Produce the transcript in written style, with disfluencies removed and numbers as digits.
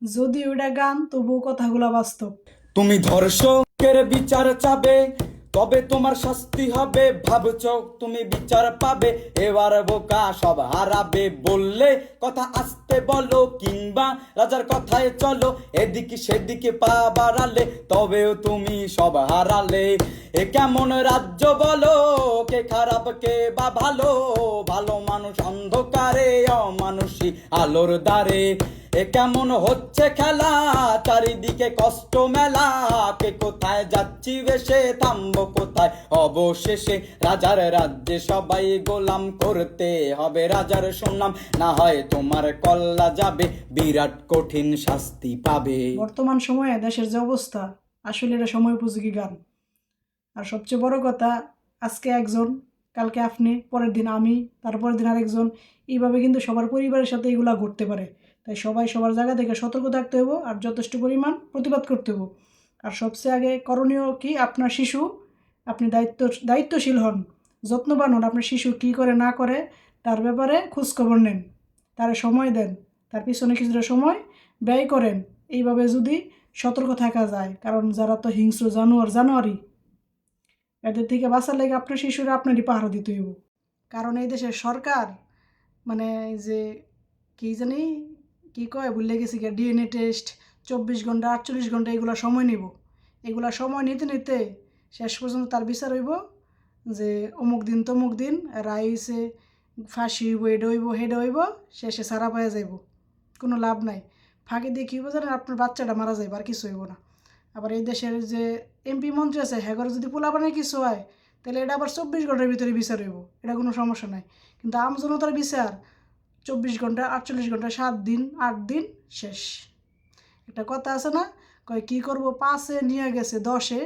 যদি ওটা গান তবুও কথাগুলো বাস্তব। তুমি ধর্ষকের বিচার চাবে, তবে তোমার শাস্তি হবে। ভাবছো তুমি বিচার পাবে, এবার বোকা সব হারাবে। বললে কথা আসতে বলো, কিংবা রাজার কথায় চলো। এদিকে সেদিকে পা বাড়ালে, তবেও তুমি সব হারালে। এ কেমন রাজ্য বলো, কে খারাপ কে বা ভালো? ভালো মানুষ অন্ধকারে, অমানুষী আলোর দ্বারে। এ কেমন হচ্ছে খেলা, চারিদিকে কষ্ট মেলা। কে কোথায় যাচ্ছি বেশে, থামবো কোথায় অবশেষে? রাজার রাজ্যে সবাই গোলাম, করতে হবে রাজার সুনাম। না হয় তোমার কল্লা যাবে, বিরাট কঠিন শাস্তি পাবে। বর্তমান সময়ে দেশের যে অবস্থা, আসলে এটা সময় উপযোগী গান। আর সবচেয়ে বড় কথা, আজকে একজন, কালকে আপনি, পরের দিন আমি, তারপরের দিন আরেকজন, এইভাবে কিন্তু সবার পরিবারের সাথে এগুলা ঘটতে পারে। তাই সবাই সবার জায়গা থেকে সতর্ক থাকতে হবে আর যথেষ্ট পরিমাণ প্রতিবাদ করতে হবে। আর সবচেয়ে আগে করণীয় কি, আপনার শিশু, আপনি দায়িত্বশীল হন, যত্নবান হন। আপনার শিশু কী করে না করে তার ব্যাপারে খোঁজখবর নেন, তার সময় দেন, তার পিছনে কিছুটা সময় ব্যয় করেন। এইভাবে যদি সতর্ক থাকা যায়, কারণ যারা তো হিংস্র জানোয়ারি, এদের থেকে বাঁচার লাগে আপনার শিশুরা আপনারই পাহারা দিতে হইব। কারণ এই দেশের সরকার, মানে এই যে কী জানি কী কয় ভুলে গেছি, ডিএনএ টেস্ট 24 ঘন্টা 48 ঘন্টা এগুলো সময় নিব। এগুলা সময় নিতে নিতে শেষ পর্যন্ত তার বিচার হইব যে অমুক দিন তমুক দিন রায় হইছে, ফাঁসি হইব, এটা হইব হেডে হইব, শেষে সারা পাওয়া যাইব। কোনো লাভ নাই। ফাঁকি দিয়ে কী হইব জানেন, আপনার বাচ্চাটা মারা যাইব, আর কিছু হইব না। আবার এই দেশের যে এমপি মন্ত্রী আছে, হ্যাগর যদি পোলাপানের কিছু হয়, তাহলে এটা আবার 24 ঘন্টার ভিতরে বিচার হইব, এটা কোনো সমস্যা নাই। কিন্তু আমজনতার বিচার 24 ঘন্টা 48 ঘন্টা, 7 দিন 8 দিন শেষ। একটা কথা আছে না, কয় কী করবো 5-এ নিয়ে গেছে 10-এ।